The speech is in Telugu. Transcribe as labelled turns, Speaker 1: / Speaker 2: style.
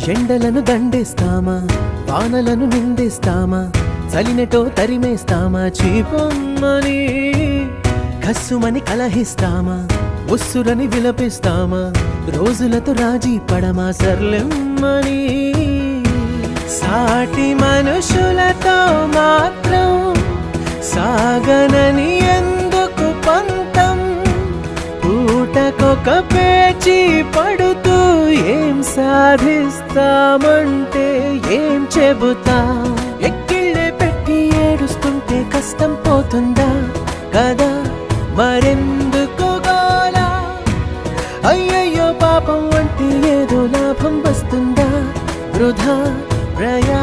Speaker 1: ఎండలను దండేస్తామా, వానలను నిందిస్తామా, చలినటో తరిమేస్తామా, చీపొమ్మని కస్సుమని కలహిస్తామా, ఉస్సురని విలపిస్తామా, రోజులతో రాజీ పడమా, సర్లెమ్మని సాటి మనుషులతో మాత్రం సాగనని ఎందుకు పంతం, పూటకొక పేచి పడుతూ ఏం సాధిస్తామంటే ఏం చెబుతాం, ఎక్కిళ్ళే పెట్టి ఏడుస్తుంటే కష్టం పోతుందా కదా, మరెందుకు గోలా, అయ్యయ్యో పాపం అంటే ఏదో లాభం వస్తుందా, వృధా ప్రయా